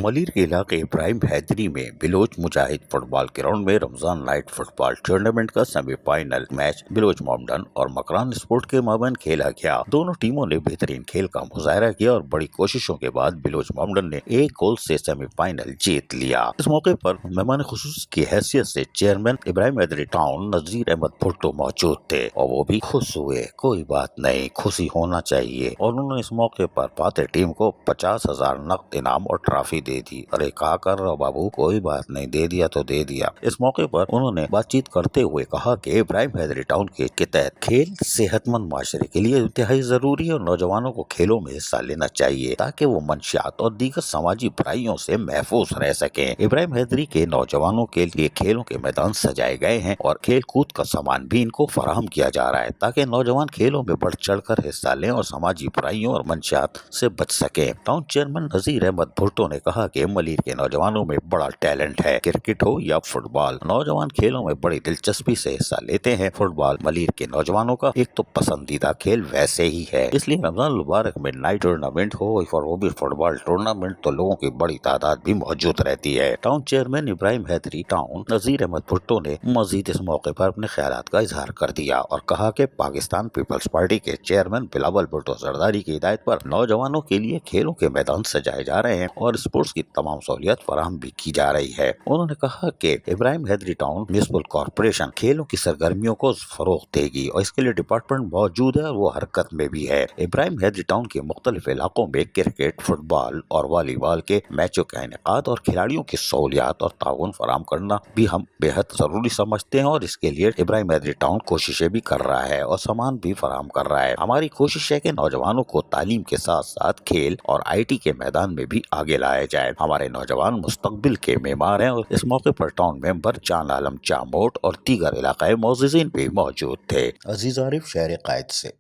मलिर के इलाके इब्राहिम हैदरी में बिलोच मुजाहिद फुटबॉल ग्राउंड में रमजान नाइट फुटबॉल टूर्नामेंट का सेमीफाइनल मैच बिलोच मॉमडन और मकरान स्पोर्ट के माबैन खेला गया। दोनों टीमों ने बेहतरीन खेल का मुजाहरा किया और बड़ी कोशिशों के बाद बिलोच मॉमडन ने एक गोल से सेमीफाइनल जीत लिया। इस मौके पर मेहमान खुसूस की हैसियत से चेयरमैन इब्राहिम हैदरी टाउन नजीर अहमद भुट्टो मौजूद थे और वो भी खुश हुए। कोई बात नहीं, खुशी होना चाहिए। और उन्होंने इस मौके पर फातेह टीम को 50,000 नकद इनाम और ट्रॉफी दे दी। अरे कहा कर रहा बाबू, कोई बात नहीं, दे दिया तो दे दिया। इस मौके पर उन्होंने बातचीत करते हुए कहा कि इब्राहिम हैदरी टाउन के तहत खेल सेहतमंद माशरे के लिए इंतहाई जरूरी है और नौजवानों को खेलों में हिस्सा लेना चाहिए ताकि वो मंशियात और दीगर समाजी बुराइयों से महफूज रह सके। इब्राहिम हैदरी के नौजवानों के लिए खेलों के मैदान सजाए गए हैं और खेल कूद का सामान भी इनको फराहम किया जा रहा है ताकि नौजवान खेलों में बढ़ चढ़ कर हिस्सा लें और समाजी बुराइयों और मंशियात से बच सके। टाउन चेयरमैन नजीर अहमद भुट्टो ने कहा कि मलिर के नौजवानों में बड़ा टैलेंट है, क्रिकेट हो या फुटबॉल, नौजवान खेलों में बड़ी दिलचस्पी से हिस्सा लेते हैं। फुटबॉल मलिर के नौजवानों का एक तो पसंदीदा खेल वैसे ही है, इसलिए रमजान मुबारक में नाइट टूर्नामेंट हो और वो भी फुटबॉल टूर्नामेंट तो लोगों की बड़ी तादाद भी मौजूद रहती है। Town chairman Ibrahim Hydari town Nazir Ahmed Bhutto ने मजीद इस मौके पर अपने ख्यालात का इजहार कर दिया और कहा कि पाकिस्तान पीपल्स पार्टी के चेयरमैन बिलावल भुट्टो जरदारी की हिदायत पर नौजवानों के लिए खेलों के मैदान सजाए जा रहे हैं और स्पोर्ट्स की तमाम सहूलियत फराहम भी की जा रही है। उन्होंने कहा कि Ibrahim Hydari town municipal corporation खेलों की सरगर्मियों को फरोग देगी और इसके लिए डिपार्टमेंट मौजूद है और वो हरकत में भी है। इब्राहिम हैदरी टाउन के मुख्तलिफ इलाकों में क्रिकेट, फुटबॉल और वॉलीबॉल के मैचों का इनेकाद और खिलाड़ियों की सहूलियात और ताउन फराहम करना भी हम बेहद जरूरी समझते हैं और इसके लिए इब्राहिम हैदरी टाउन कोशिशें भी कर रहा है और सामान भी फराहम कर रहा है। हमारी कोशिश है कि नौजवानों को तालीम के साथ साथ खेल और IT के मैदान में भी आगे लाया जाए। हमारे नौजवान मुस्तकबिल के मेमार हैं और इस मौके पर टाउन मेंबर जान आलम चामोट और दीगर इलाकाई मोअज़्ज़िज़ीन भी मौजूद थे। अजीज आरिफ, शहर कायद से।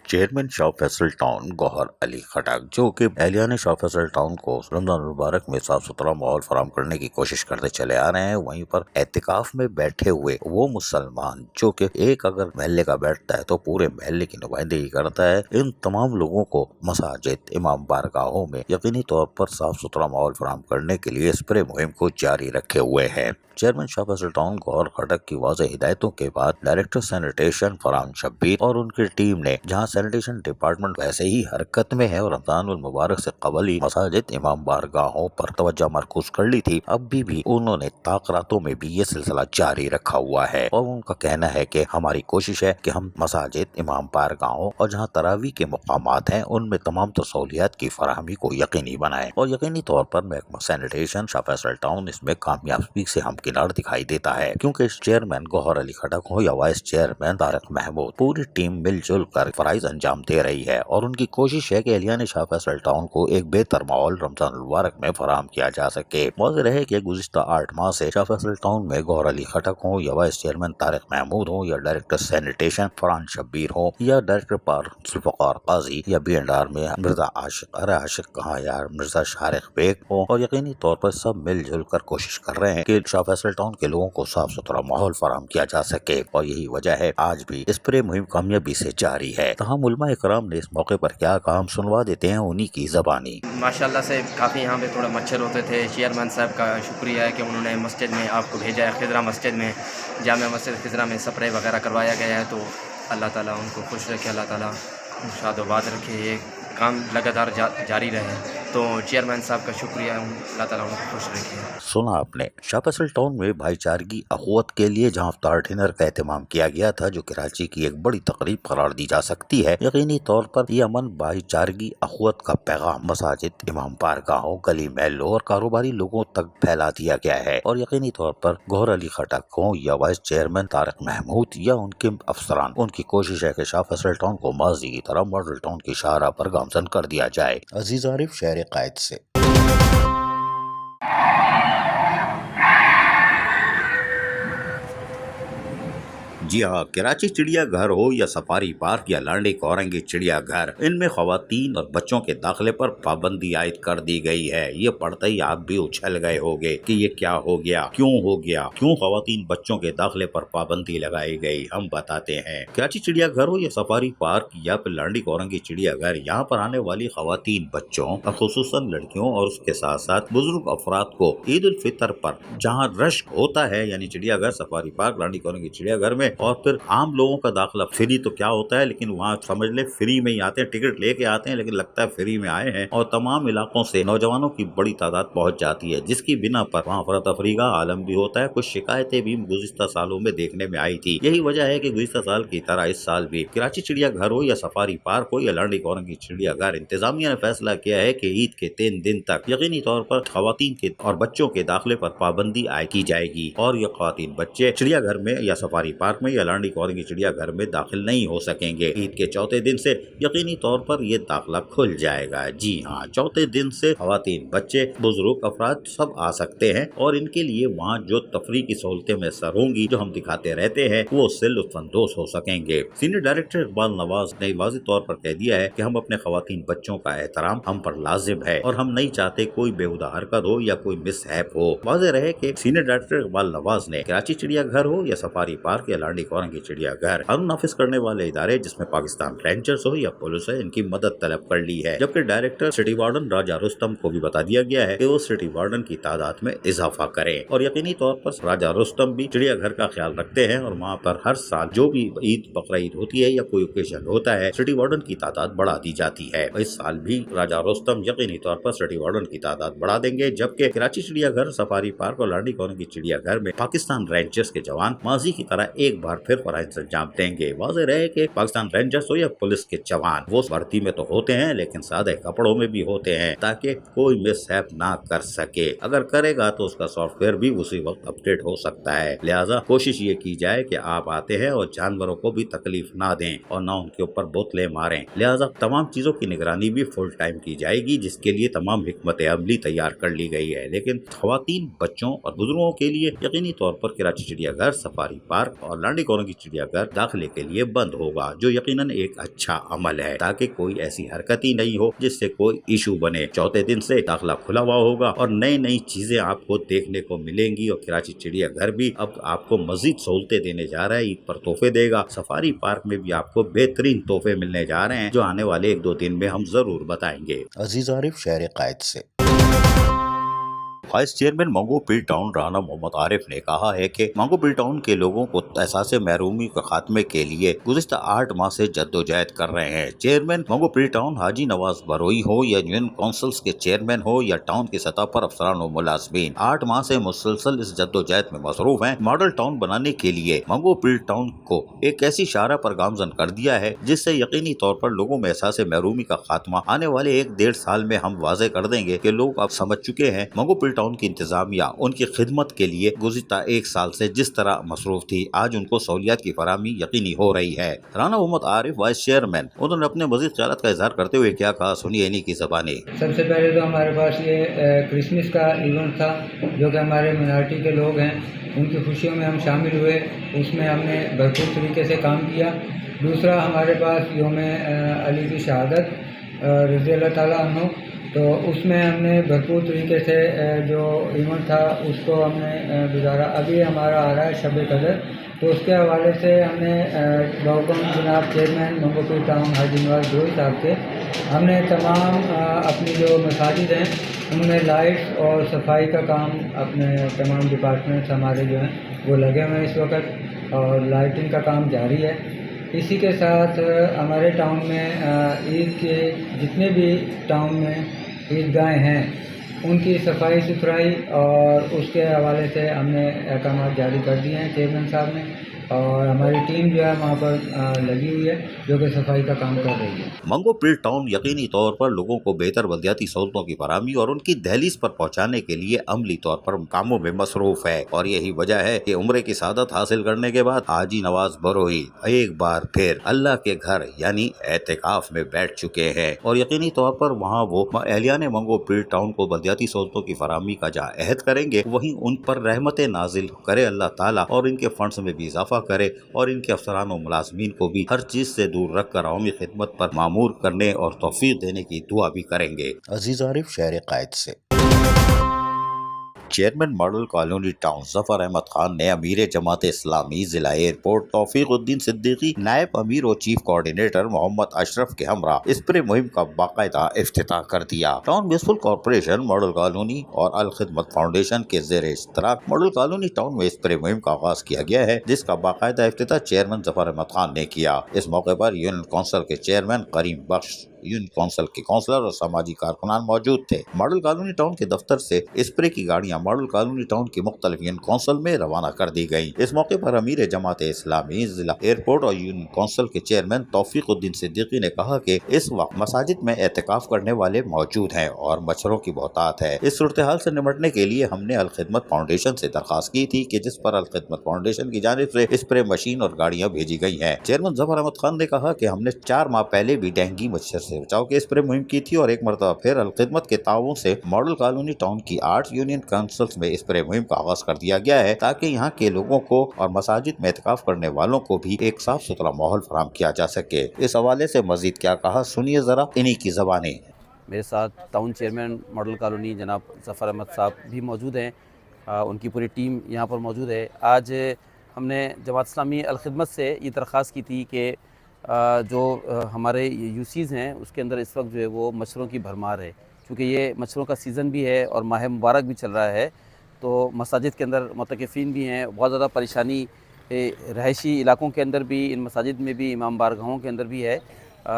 चेयरमैन शाह फैसल टाउन गौहर अली खटक, जो कि एहलियान शाह फैसल टाउन को रमजान मुबारक में साफ सुथरा माहौल फराहम करने की कोशिश करते चले आ रहे हैं, वहीं पर एहतिकाफ में बैठे हुए वो मुसलमान जो कि एक अगर महल्ले का बैठता है तो पूरे महल्ले की नुमाइंदगी करता है, इन तमाम लोगों को मसाजिद, इमाम बारगाहों में यकीनी तौर पर साफ सुथरा माहौल फराहम करने के लिए स्प्रे मुहिम को जारी रखे हुए हैं। चेयरमैन शाह फैसल टाउन गौहर खटक की वाज़ेह हिदायतों के बाद डायरेक्टर सैनिटेशन फरहान शब्बीर और उनकी टीम ने, जहां सैनिटेशन डिपार्टमेंट वैसे ही हरकत में है और रमजान मुबारक से कबल ही मसाजिद, इमाम बारगाहों पर तवज्जो मरकूज कर ली थी, अब भी उन्होंने ताक़रातों में भी ये सिलसिला जारी रखा हुआ है और उनका कहना है कि हमारी कोशिश है कि हम मसाजिद, इमाम बारगाहों और जहाँ तरावी के मुकामात हैं उनमें तमाम सहूलियात की फराहमी को यकीनी बनाएं और यकीनी तौर पर महकमा सैनिटेशन शाह फैसल टाउन इसमें कामयाबी से हम किनार दिखाई देता है, क्योंकि चेयरमैन गौहर अली खटक हो या वाइस चेयरमैन तारिक महमूद, पूरी टीम मिलजुल कर फराइज अंजाम दे रही है और उनकी कोशिश है कि एहलियान शाह फैसल टाउन को एक बेहतर माहौल रमजान मुबारक में फराहम किया जा सके। मौजूद रहे कि गुज़िश्ता 8 माह से शाह फैसल टाउन में गौहर अली खटक हो या वाइस चेयरमैन तारिक महमूद हो या डायरेक्टर सैनिटेशन फरहान शब्बीर हो या डायरेक्टर पार जुल्फ़िकार काजी या B&R में मिर्जा आशिक, अरे आशिक कहाँ यार, मिर्जा शारिक बेग हो, और यकीनी तौर पर सब मिलजुल कर कोशिश कर रहे हैं कि शाह फैसल टाउन के लोगों को साफ सुथरा माहौल फराहम किया जा सके और यही वजह है आज भी स्प्रे मुहिम कामयाबी से जारी है। तमाम उलमा इकराम ने इस मौके पर क्या कहा, हम सुनवा देते हैं उन्हीं की ज़बानी। माशाल्लाह से काफ़ी यहाँ पे थोड़ा मच्छर होते थे। चेयरमैन साहब का शुक्रिया है कि उन्होंने मस्जिद में आपको भेजा है, खिजरा मस्जिद में, जामिया मस्जिद खिजरा में स्प्रे वगैरह करवाया गया है, तो अल्लाह ताला उनको खुश रखे, अल्लाह ताला शादोबाद रखे, ये काम लगातार जारी रहे। तो चेयरमैन साहब का शुक्रिया, अल्लाह ताला उनको खुश रखे। सुना आपने। शाह फैसल टाउन में भाईचारगी अखुवत के लिए जहां इफ्तार डिनर का एहतमाम किया गया था, जो कराची की एक बड़ी तकरीब करार दी जा सकती है, यकीनी तौर पर यह अमन, भाईचारगी, अखुवत का पैगाम मसाजिद, इमाम बारगाहों, गली महलों और कारोबारी लोगों तक फैला दिया गया है और यकीनी तौर पर गौहर अली खटक हो या वाइस चेयरमैन तारिक महमूद या उनके अफसरान, उनकी कोशिश है कि शाह फैसल टाउन को माजी की तरह मॉडल टाउन की शाहराह पर गामजन कर दिया जाए। अजीज आरिफ, शहर कायद से। جی हाँ, कराची चिड़िया घर हो या सफारी पार्क या लांडी कोरंगी चिड़िया घर, इनमें खवातीन और बच्चों के दाखिले पर पाबंदी आयद कर दी गई है। ये पढ़ते ही आप भी उछल गए होंगे कि ये क्या हो गया, क्यों खवातीन बच्चों के दाखिले पर पाबंदी लगाई गई। हम बताते हैं। कराची चिड़िया घर हो या सफारी पार्क या फिर लांडी कोरंगी चिड़िया घर, यहाँ पर आने वाली खवातीन बच्चों और खुसूसन लड़कियों और उसके साथ साथ बुजुर्ग अफराद को ईद उल फितर पर जहाँ रश होता है, यानी चिड़ियाघर, सफारी पार्क, लांडी कोरंगी चिड़ियाघर में, और फिर आम लोगों का दाखिला फ्री तो क्या होता है, लेकिन वहाँ समझ ले फ्री में ही आते हैं, टिकट लेके आते हैं, लेकिन लगता है फ्री में आए हैं। और तमाम इलाकों से नौजवानों की बड़ी तादाद पहुँच जाती है, जिसकी बिना पर वहाँ अफरा तफरी का आलम भी होता है। कुछ शिकायतें भी गुज़िश्ता सालों में देखने में आई थी। यही वजह है कि गुज़िश्ता साल की तरह इस साल भी कराची चिड़ियाघर हो या सफारी पार्क हो या लांडी कोरंगी चिड़ियाघर, इंतजामिया ने फैसला किया है कि ईद के 3 दिन तक यकीनी तौर पर खवातीन के और बच्चों के दाखिले पर पाबंदी आयद की जाएगी और ये खवातीन बच्चे चिड़ियाघर में या सफारी पार्क में या लांडी कोरंगी चिड़ियाघर में दाखिल नहीं हो सकेंगे। ईद के चौथे दिन से यकीनी तौर पर ये दाखिला खुल जाएगा। जी हाँ, चौथे दिन से खवातीन, बच्चे, बुजुर्ग अफराद सब आ सकते हैं और इनके लिए वहाँ जो तफरी की सहूलतें मैसर होंगी, जो हम दिखाते रहते हैं, वो उससे लुत्फानंदोज हो सकेंगे। सीनियर डायरेक्टर इकबाल नवाज ने वाज़ेह तौर पर कह दिया है कि हम अपने खवातीन बच्चों का एहतराम हम पर लाजिम है और हम नहीं चाहते कोई बेहुदा हरकत हो या कोई मिसहैप हो। वाज़ेह रहे कि सीनियर डायरेक्टर इकबाल नवाज ने कराची चिड़ियाघर हो या सफारी पार्क या लांडी कोरंगी चिड़ियाघर, कानून नाफिज करने वाले इदारे जिसमें पाकिस्तान रेंजर्स हो या पुलिस है, इनकी मदद तलब कर ली है। जबकि डायरेक्टर सिटी वार्डन राजा रुस्तम को भी बता दिया गया है कि वो सिटी वार्डन की तादाद में इजाफा करें और यकीनी तौर पर राजा रुस्तम भी चिड़ियाघर का ख्याल रखते हैं और वहाँ पर हर साल जो भी ईद बकरा ईद होती है या कोई ओकेजन होता है, सिटी वार्डन की तादाद बढ़ा दी जाती है। इस साल भी राजा रुस्तम यकीनी तौर पर सिटी वार्डन की तादाद बढ़ा देंगे। जबकि कराची चिड़ियाघर, सफारी पार्क और लांडी कोरंगी चिड़ियाघर में पाकिस्तान रेंजर्स के जवान माजी की तरह एक बार फिर फराइज अंजाम देंगे। वाज़ेह रहे कि पाकिस्तान रेंजर्स हो या पुलिस के जवान, वो भर्ती में तो होते हैं लेकिन सादे कपड़ों में भी होते हैं ताकि कोई मिसहैप ना कर सके। अगर करेगा तो उसका सॉफ्टवेयर भी उसी वक्त अपडेट हो सकता है। लिहाजा कोशिश ये की जाए कि आप आते हैं और जानवरों को भी तकलीफ ना दें और ना उनके ऊपर बोतलें मारें। लिहाजा तमाम चीजों की निगरानी भी फुल टाइम की जाएगी, जिसके लिए तमाम हिकमत अमली तैयार कर ली गई है। लेकिन खवातीन, बच्चों और बुजुर्गों के लिए यकीनी तौर पर कराची चिड़ियाघर, सफारी पार्क और लांडी कोरंगी चिड़ियाघर दाखिले के लिए बंद होगा, जो यकीनन एक अच्छा अमल है ताकि कोई ऐसी हरकत ही नहीं हो जिससे कोई इशू बने। चौथे दिन से दाखिला खुला हुआ होगा और नई नई चीजें आपको देखने को मिलेंगी और कराची चिड़ियाघर भी अब आपको मजीद सहूलतें देने जा रहा है, ईद पर तोहफे देगा। सफारी पार्क में भी आपको बेहतरीन तोहफे मिलने जा रहे हैं, जो आने वाले 1-2 दिन में हम जरूर बताएंगे। अजीज आरिफ, शहर कायद से। वाइस चेयरमैन मंगो पीर टाउन राना मोहम्मद आरिफ ने कहा है कि मंगो पीर टाउन के लोगों को एहसास महरूमी के खात्मे के लिए गुज़िश्ता 8 माह से जद्दोजहद कर रहे हैं। चेयरमैन मंगो पीर टाउन हाजी नवाज बरोई हो या यूनियन काउंसिल्स के चेयरमैन हो या टाउन की सतह पर अफसरान और मुलाजमीन 8 माह से मुसलसल इस जद्दोजहद में मसरूफ हैं। मॉडल टाउन बनाने के लिए मंगो पीर टाउन को एक ऐसी शारा पर गामजन कर दिया है जिससे यकीनी तौर पर लोगों में एहसास महरूमी का खात्मा आने वाले 1-1.5 साल में हम वाज़ेह कर देंगे कि लोग अब समझ चुके हैं मंगो पीर टाउन की इंतजामिया उनकी खिदमत के लिए गुज़िश्ता 1 साल से जिस तरह मसरूफ थी, आज उनको सहूलियात की फराहमी यकीनी हो रही है। राना मोहम्मद आरिफ वाइस चेयरमैन, उन्होंने अपने मज़ीद ख्यालात का इजहार करते हुए क्या कहा, सुनिए इन्हीं की ज़बानी। सबसे पहले तो हमारे पास ये क्रिसमस का इवेंट था, जो कि हमारे मिनारिटी के लोग हैं उनकी खुशियों में हम शामिल हुए, उसमें हमने भरपूर तरीके से काम किया। दूसरा, हमारे पास योम अली की शहादत रज़ी अल्लाह ताला अन्हु, तो उसमें हमने भरपूर तरीके से जो इवेंट था उसको हमने गुजारा। अभी हमारा आ रहा है शब कदर, तो उसके हवाले से हमने बहुकम जनाब चेयरमैन मंगो पीर टाउन हाजी नवाज बरोई साहब के हमने तमाम अपनी जो मसाजिद हैं उनमें लाइट्स और सफाई का काम, अपने तमाम डिपार्टमेंट्स हमारे जो हैं वो लगे हुए हैं इस वक्त और लाइटिंग का काम जारी है। इसी के साथ हमारे टाउन में ईद के जितने भी टाउन में ईदगाहें हैं उनकी सफाई सुथराई और उसके हवाले से हमने अहकाम जारी कर दिए हैं चेयरमैन साहब ने, और हमारी टीम जो है वहाँ पर लगी हुई है जो कि सफाई का काम कर रही है। मंगो पीर टाउन यकीनी तौर पर लोगों को बेहतर बल्दियाती सहूलतों की फराहमी और उनकी दहलीज पर पहुँचाने के लिए अमली तौर पर कामों में मसरूफ है और यही वजह है कि उम्रे की सादत हासिल करने के बाद हाजी नवाज बरोई एक बार फिर अल्लाह के घर यानी एतिकाफ में बैठ चुके हैं और यकीनी तौर पर वहाँ वो अहलियान मंगो पीर टाउन को बल्दियाती सहूलतों की फराहमी का जहाँ अहद करेंगे, वहीं उन पर रहमत नाजिल करे अल्लाह ताला और इनके फंड्स में भी इजाफा दफा करे और इनके अफसरान और मुलाजमीन को भी हर चीज से दूर रख कर अवामी खिदमत पर मामूर करने और तौफीक देने की दुआ भी करेंगे। अजीज आरिफ, शहर कायद से। Chairman model colony town Zafar Ahmed Khan ने अमीर जमात इस्लामी जिला एयरपोर्ट तौफीकुद्दीन सिद्दीकी, नायब अमीर और चीफ कोऑर्डिनेटर मोहम्मद अशरफ के हमरा स्प्रे मुहिम का बाकायदा इफ्तिताह कर दिया। Town municipal corporation, model colony और अल खिदमत फाउंडेशन के जेर इश्तराक मॉडल कॉलोनी टाउन में स्प्रे मुहिम का आगाज किया गया है, जिसका बाकायदा इफ्तिताह चेयरमैन जफर अहमद खान ने किया। इस मौके पर यूनियन काउंसिल के चेयरमैन करीम बख्श, यूनियन काउंसिल के काउंसलर और समाजी कारकुनान मौजूद थे। मॉडल कॉलोनी टाउन के दफ्तर से स्प्रे की गाड़ियां मॉडल कॉलोनी टाउन की मुख्तलिफ यूनियन काउंसिल में रवाना कर दी गयी। इस मौके पर अमीर जमात इस्लामी जिला एयरपोर्ट और यूनियन काउंसिल के चेयरमैन तौफीकुद्दीन सिद्दीकी ने कहा कि इस वक्त मसाजिद में एहतिकाफ करने वाले मौजूद हैं और मच्छरों की बहुतात है। इस सूरत हाल से निपटने के लिए हमने अल खिदमत फाउंडेशन से दरखास्त की थी कि जिस पर अल खिदमत फाउंडेशन की जानिब से स्प्रे मशीन और गाड़ियां भेजी गई हैं। चेयरमैन जफर अहमद खान ने कहा कि हमने 4 माह पहले भी डेंगू मच्छर से बचाव के स्प्रे मुहिम की थी और एक मरतबा फिर अल खिदमत के ताउन से मॉडल कॉलोनी टाउन की 8 यूनियन काउंसिल्स में स्प्रे मुहिम का आगाज कर दिया गया है, ताकि यहाँ के लोगों को और मसाजिद में एहतिकाफ करने वालों को भी एक साफ सुथरा माहौल फराहम किया जा सके। इस हवाले से मजीद क्या कहा, सुनिए जरा इन्हीं की ज़बानी। मेरे साथ टाउन चेयरमैन मॉडल कॉलोनी जनाब जफ़र अहमद साहब भी मौजूद हैं, उनकी पूरी टीम यहाँ पर मौजूद है। आज हमने जमात इस्लामी अल खिदमत से ये दरख्वास्त की थी कि जो हमारे यूसीज़ हैं उसके अंदर इस वक्त जो है वो मच्छरों की भरमार है, क्योंकि ये मच्छरों का सीज़न भी है और माह मुबारक भी चल रहा है, तो मसाजिद के अंदर मुतकिफ़ीन भी हैं, बहुत ज़्यादा परेशानी रहायशी इलाकों के अंदर भी, इन मसाजिद में भी, इमाम बारगाहों के अंदर भी है।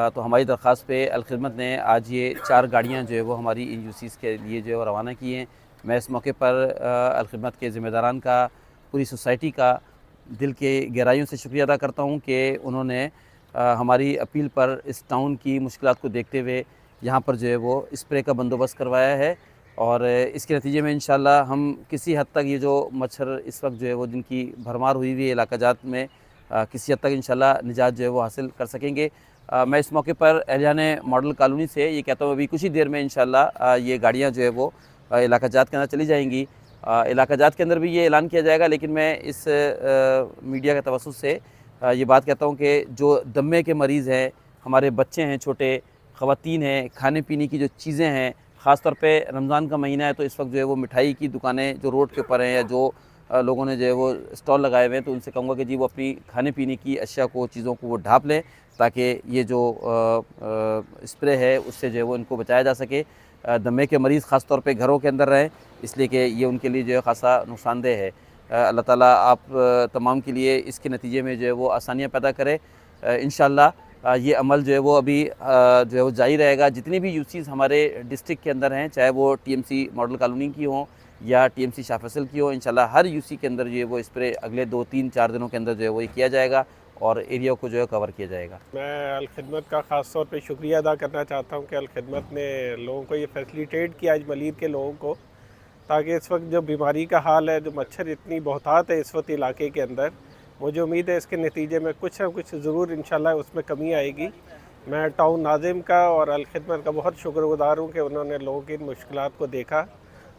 तो हमारी दरख्वास्त पे अल खिदमत ने आज ये 4 गाड़ियाँ जो है वो हमारी इन यूसीज़ के लिए जो है वो रवाना की हैं। मैं इस मौके पर अल खिदमत के ज़िम्मेदारान का, पूरी सोसाइटी का दिल के गहराइयों से शुक्रिया अदा करता हूँ कि उन्होंने हमारी अपील पर इस टाउन की मुश्किलात को देखते हुए यहाँ पर जो है वो स्प्रे का बंदोबस्त करवाया है और इसके नतीजे में इंशाल्लाह हम किसी हद तक ये जो मच्छर इस वक्त जो है वो जिनकी भरमार हुई हुई है इलाका जात में, किसी हद तक इंशाल्लाह निजात जो है वो हासिल कर सकेंगे। मैं इस मौके पर एहलियान मॉडल कॉलोनी से ये कहता हूँ अभी कुछ ही देर में इंशाल्लाह ये गाड़ियाँ जो है वो इलाका जात के अंदर चली जाएंगी। इलाका जात के अंदर भी ये ऐलान किया जाएगा, लेकिन मैं इस मीडिया के तवस्सुस से ये बात कहता हूँ कि जो दमे के मरीज़ हैं, हमारे बच्चे हैं, छोटे ख़वातीन हैं, खाने पीने की जो चीज़ें हैं, ख़ास तौर पे रमज़ान का महीना है तो इस वक्त जो है वो मिठाई की दुकानें जो रोड के ऊपर हैं या जो लोगों ने जो है वो स्टॉल लगाए हुए हैं, तो उनसे कहूँगा कि जी वो अपनी खाने पीने की अशिया को, चीज़ों को वो ढाँप लें, ताकि ये जो स्प्रे है उससे जो है वो इनको बचाया जा सके। दमे के मरीज़ ख़ास तौर पे घरों के अंदर रहें, इसलिए कि ये उनके लिए जो है ख़ासा नुकसानदेह है। अल्लाह ताला आप तमाम के लिए इसके नतीजे में जो है वो आसानियाँ पैदा करे। इंशाअल्लाह ये अमल जो है वो अभी जो है वो जारी रहेगा। जितनी भी यूसीज़ हमारे डिस्ट्रिक्ट के अंदर हैं, चाहे वो टीएमसी मॉडल कॉलोनी की हों या टीएमसी शाह फैसल की हो, इंशाल्लाह हर यूसी के अंदर जो है वो स्प्रे अगले 2, 3, 4 दिनों के अंदर जो है वो ये किया जाएगा और एरिया को जो है कवर किया जाएगा। मैं अल खिदमत का ख़ास तौर पे शुक्रिया अदा करना चाहता हूँ कि अल खिदमत ने लोगों को ये फैसिलिटेट किया, आज मलीर के लोगों को, ताकि इस वक्त जो बीमारी का हाल है, जो मच्छर इतनी बहुतात है इस वक्त इलाके के अंदर, मुझे उम्मीद है इसके नतीजे में कुछ ना कुछ ज़रूर इंशाल्लाह उसमें कमी आएगी। मैं टाउन नाज़िम का और अल खिदमत का बहुत शुक्रगुज़ार हूँ कि उन्होंने लोगों की इन मुश्किलात को देखा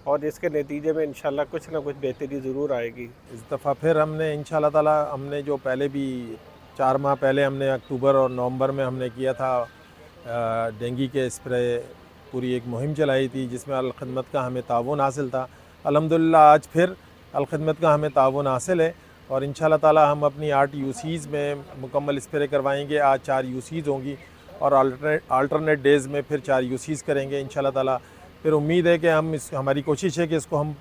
और इसके नतीजे में इंशाल्लाह कुछ ना कुछ बेहतरी ज़रूर आएगी। इस दफ़ा फिर हमने इंशाल्लाह ताला हमने जो पहले भी 4 माह पहले हमने अक्टूबर और नवंबर में हमने किया था डेंगू के स्प्रे, पूरी एक मुहिम चलाई थी जिसमें अल खिदमत का हमें ताउन हासिल था। अल्हम्दुलिल्लाह आज फिर अल खिदमत का हमें ताउन हासिल है और इंशाल्लाह ताला हम अपनी 8 यूसीज़ में मुकम्मल स्प्रे करवाएंगे। आज 4 यूसीज़ होंगी और अल्टरनेट डेज़ में फिर 4 यूसीज़ करेंगे इंशाल्लाह ताला। फिर उम्मीद है कि हमारी कोशिश है कि इसको हम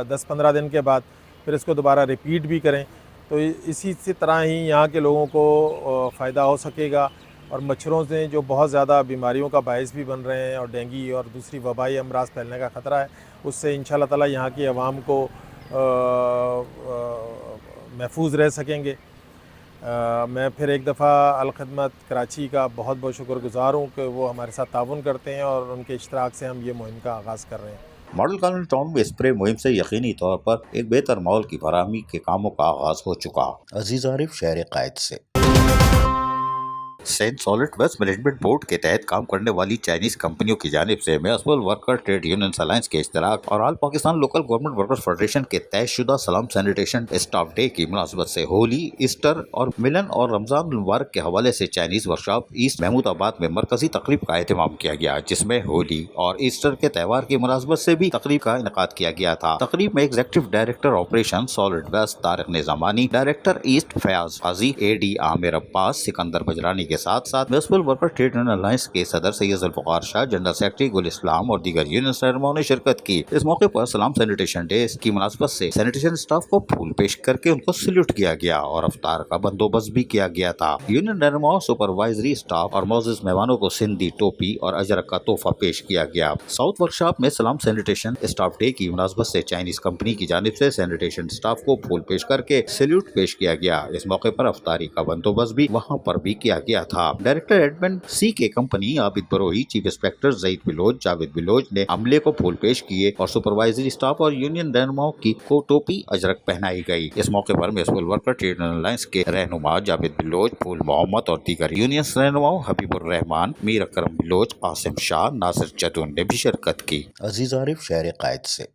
10-15 दिन के बाद फिर इसको दोबारा रिपीट भी करें, तो इसी तरह ही यहाँ के लोगों को फ़ायदा हो सकेगा और मच्छरों से जो बहुत ज़्यादा बीमारियों का बायस भी बन रहे हैं और डेंगू और दूसरी वबाई अमराज फैलने का ख़तरा है, उससे इंशाल्लाह ताला यहाँ की आवाम को महफूज रह सकेंगे। मैं फिर एक दफ़ा अल खिदमत कराची का बहुत बहुत शुक्रगुज़ार हूँ कि वो हमारे साथ ताउन करते हैं और उनके इश्तराक से हम ये मुहिम का आगाज़ कर रहे हैं। मॉडल कॉलोनी टाउन में स्प्रे मुहिम से यकीनी तौर पर एक बेहतर माहौल की फराहमी के कामों का आगाज हो चुका। अजीज आरिफ, शहर कायद से। Sindh solid waste management board के तहत काम करने वाली चाइनीज कंपनियों की जानिब से municipal worker trade union alliance के इश्तराक और all Pakistan local government workers federation के तयशुदा सलाम सैनिटेशन स्टाफ डे की मुनासिबत से होली, ईस्टर और मिलन और रमजान मुबारक के हवाले से चाइनीज वर्कशॉप ईस्ट महमूदाबाद में मरकजी तकरीब का एहतमाम किया गया, जिसमें होली और ईस्टर के त्यौहार की मुनासिबत से भी तकरीब का इनकाद किया गया था। तकरीब में executive director operation solid waste Tariq Nizamani, director east Fayaz Haji, AD Amir Abbas, Sikandar Bajrani के साथ साथ municipal worker trade union alliance के सदर सैयद जुल्फकार शाह, जनरल सेक्रेटरी गुल इस्लाम और दीगर यूनियन रहनुमाओं ने शिरकत की। इस मौके पर सलाम सैनिटेशन डे की मुनासिबत से सैनिटेशन स्टाफ को फूल पेश करके उनको सैल्यूट किया गया और अफ्तार का बंदोबस्त भी किया गया था। यूनियन रहनुमाओं, सुपरवाइजरी स्टाफ और मौजूद मेहमानों को सिंधी टोपी और अजरक का तोहफा पेश किया गया। साउथ वर्कशॉप में सलाम सैनिटेशन स्टाफ डे की मुनासिबत से चाइनीज कंपनी की जानिब से सैनिटेशन स्टाफ को फूल पेश करके सैल्यूट पेश किया गया। इस मौके पर अफ्तारी का बंदोबस्त भी वहाँ पर भी किया गया था। डायरेक्टर एडमिन सी के company Abid Barohi, chief inspector Sayeed Baloch, Javed Baloch ने अमले को फूल पेश किए और सुपरवाइजरी स्टाफ और यूनियन रहनुमाओं की को टोपी अजरक पहनाई गई। इस मौके पर municipal worker trade union alliance के रहनुमा जावेद बिलोच, फूल मोहम्मद और दीगर यूनियन रहनुमाओं हबीबुर रहमान, मीर अकरम बिलोच, कासिम शाह, नासिर जदून ने भी शिरकत की। अजीज आरिफ, शहर कायद से।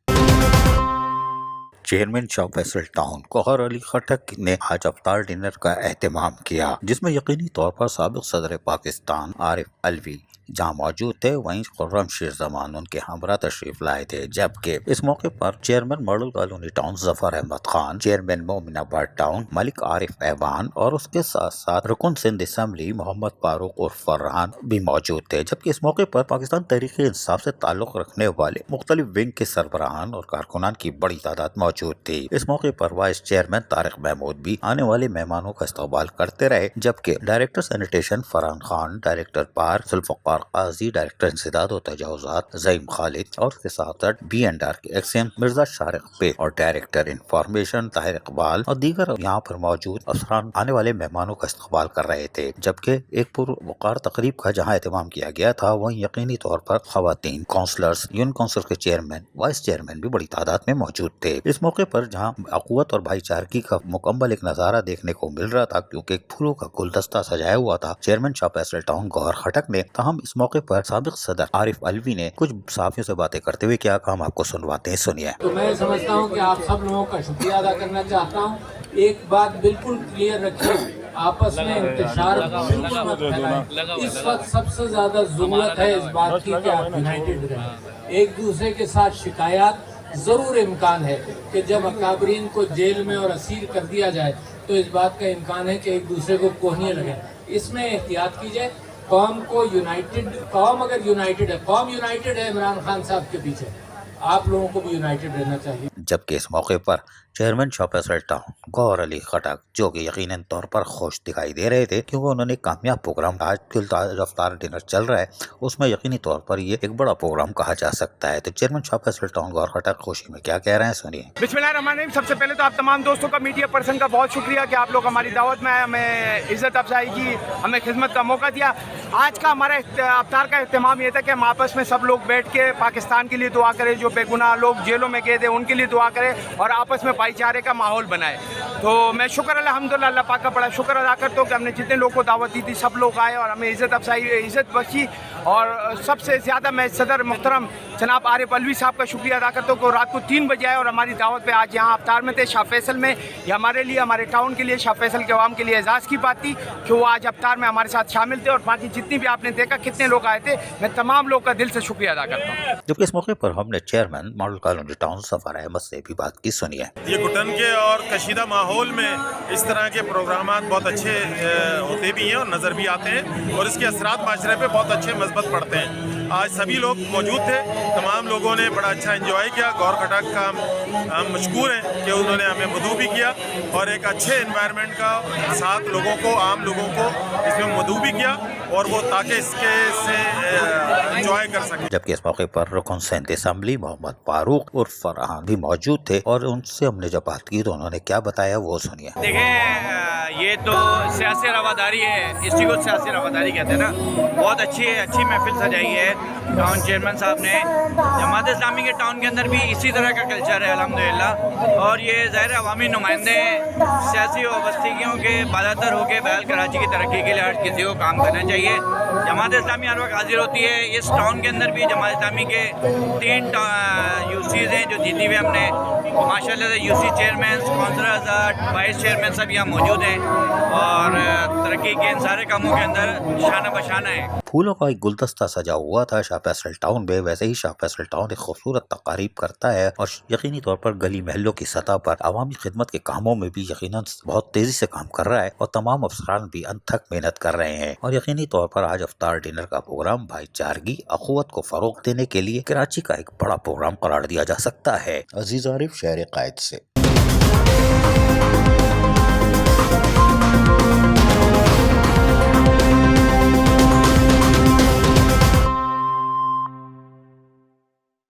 चेयरमैन शाह फैसल टाउन गौहर अली खटक ने आज अफ्तार डिनर का एहतमाम किया, जिसमें यकीनी तौर पर साबिक सदर पाकिस्तान आरिफ अलवी जहाँ मौजूद थे, वहीं खुर्रम शेर जमान उनके हमरा तशरीफ लाए थे। जबकि इस मौके पर chairman model colony town Zafar Ahmed Khan, chairman Mominabad town Malik Arif Aiwan और उसके साथ साथ रुकन सिंध असम्बली मोहम्मद फारूक और फरहान भी मौजूद थे। जबकि इस मौके पर पाकिस्तान तहरीक इंसाफ से ताल्लुक रखने वाले मुख्तलिफ विंग के सरबराहान और कारकुनान की बड़ी तादाद मौजूद थी। इस मौके पर वाइस चेयरमैन तारिक महमूद भी आने वाले मेहमानों का इस्तकबाल करते रहे। जबकि director sanitation Farhan Khan, director पार जुल्फकार काजी, डायरेक्टर इंसदाद और तजावुजात ज़ईम खालिद और उसके साथ B&R के एक्सएम मिर्जा शारिक पे और डायरेक्टर इंफॉर्मेशन ताहिर इकबाल और दीगर यहाँ पर मौजूद अफसरान आने वाले मेहमानों का इस्तकबाल कर रहे थे। जबकि एक पुरवकार तकरीब का जहाँ एहतमाम किया गया था, वहीं यकीनी तौर पर खवातीन काउंसलर्स, यूनियन काउंसिल के चेयरमैन, वाइस चेयरमैन भी बड़ी तादाद में मौजूद थे। इस मौके पर जहाँ अक़ुव्वत और भाईचारगी का मुकम्मल एक नज़ारा देखने को मिल रहा था, क्योंकि एक फूलों का गुलदस्ता सजाया हुआ था चेयरमैन शाह फैसल टाउन गौहर खटक ने। तहम इस मौके पर साबिक सदर आरिफ अलवी ने कुछ सहाफियों से बातें करते हुए क्या कहा, हम आपको सुनवाते हैं, सुनिए। तो मैं समझता हूँ कि आप सब लोगों का शुक्रिया अदा करना चाहता हूँ। एक बात बिल्कुल क्लियर रखिए, आपस में इंतशार बिल्कुल मत फैलाएं। इस वक्त सबसे ज्यादा जरूरत है इस बात की कि आप यूनाइटेड रहें। एक दूसरे के साथ शिकायत जरूर इम्कान है कि जब अकाबरीन को जेल में और असीर कर दिया जाए तो इस बात का इम्कान है कि एक दूसरे को कोहनियाँ लगे। इसमें एहतियात कीजिए। कौम को यूनाइटेड, कौम अगर यूनाइटेड है, कौम यूनाइटेड है इमरान खान साहब के पीछे, आप लोगों को भी यूनाइटेड रहना चाहिए। जबकि इस मौके पर चेयरमैन शाह फैसल टाउन गौहर अली खटक, जो कि यकीनन तौर पर खुश दिखाई दे रहे थे, क्योंकि उन्होंने कामयाब प्रोग्राम, आज अफ्तार डिनर चल रहा है, उसमें यकीनी तौर पर ये एक बड़ा प्रोग्राम कहा जा सकता है। तो चेयरमैन शाह फैसल टाउन गौहर खटक खुशी में क्या कह रहे हैं, सुनिए। बिस्मिल्लाहिर्रहमानिर्रहीम। सबसे पहले तो आप तमाम दोस्तों का, मीडिया पर्सन का बहुत शुक्रिया कि आप लोग हमारी दावत में आए, हमें इज्जत अफजाई की, हमें खिदमत का मौका दिया। आज का हमारा अफ्तार का इख्तिताम ये था कि हम आपस में सब लोग बैठ के पाकिस्तान के लिए दुआ करें, जो बेगुनाह लोग जेलों में गए थे उनके लिए दुआ करें और आपस में भाईचारे का माहौल बनाए। तो मैं शुक्र अल्हम्दुलिल्लाह अल्लाह पाक का बड़ा शुक्र अदा करता हूँ कि हमने जितने लोग को दावत दी थी सब लोग आए और हमें इज़्ज़त अफसाई, इज़्ज़त बख्शी। और सबसे ज़्यादा मैं सदर मुहतरम जनाब आरिफ अलवी साहब का शुक्रिया अदा करता हूँ कि रात को 3 बजे आए और हमारी दावत पे आज यहाँ अफ्तार में थे शाह फैसल में। ये हमारे लिए, हमारे टाउन के लिए, शाह फैसल के अवाम के लिए एजाज़ की बात थी कि वो आज अफ्तार में हमारे साथ शामिल थे। और बाकी जितनी भी आपने देखा कितने लोग आए थे, मैं तमाम लोग का दिल से शुक्रिया अदा करता हूँ। जबकि इस मौके पर हमने chairman model colony town Zafar Ahmed से भी बात की, सुनिए। ये घुटन के और कशीदा माहौल में इस तरह के प्रोग्रामात बहुत अच्छे होते भी हैं और नज़र भी आते हैं और इसके असरात माशरे पे बहुत अच्छे मस्बत पड़ते हैं। आज सभी लोग मौजूद थे, तमाम लोगों ने बड़ा अच्छा एंजॉय किया। गौहर खटक का हम मशकूर हैं कि उन्होंने हमें मदऊ भी किया और एक अच्छे एनवायरनमेंट का साथ लोगों को, आम लोगों को इसमें मदऊ भी किया और वो ताकि इसके से एंजॉय कर सके। जबकि इस मौके पर रुकन सिंध असम्बली मोहम्मद फारूक और फरहान भी मौजूद थे और उनसे हमने जब बात की तो उन्होंने क्या बताया, वो सुनिए। देखें, ये तो सियासी रवादारी है, इसी को सियासी रवादारी कहते हैं ना। बहुत अच्छी महफिल सजाई है टाउन चेयरमैन साहब ने। जमात इस्लामी के टाउन के अंदर भी इसी तरह का कल्चर है अल्हम्दुलिल्लाह, और ये ज़ाहिर अवामी नुमाइंदे सियासी वाबस्तगियों के बालातर होकर बहल कराची की तरक्की के लिए हर किसी को काम करना चाहिए। जमात इस्लामी हर वक्त हाजिर होती है। इस टाउन के अंदर भी जमात इस्लामी के 3 यूसीज़ हैं जो जीती हुए हमने, माशाल्लाह से UC chairman, councillors, vice chairman सब यहाँ मौजूद हैं और तरक्की के इन सारे कामों के अंदर शाना बशाना है। फूलों का एक गुलदस्ता सजा हुआ था शाह फैसल टाउन में। वैसे ही शाह फैसल टाउन एक खूबसूरत तकारीब करता है और यकीनी तौर पर गली महलों की सतह पर अवामी खिदमत के कामों में भी यकीनन बहुत तेजी से काम कर रहा है और तमाम अफसरान भी अनथक मेहनत कर रहे हैं। और यकीनी तौर पर आज अफ्तार डिनर का प्रोग्राम भाईचारगी अखुवत को फरोग देने के लिए कराची का एक बड़ा प्रोग्राम करार दिया जा सकता है। अजीज आरिफ, शहर कायद से।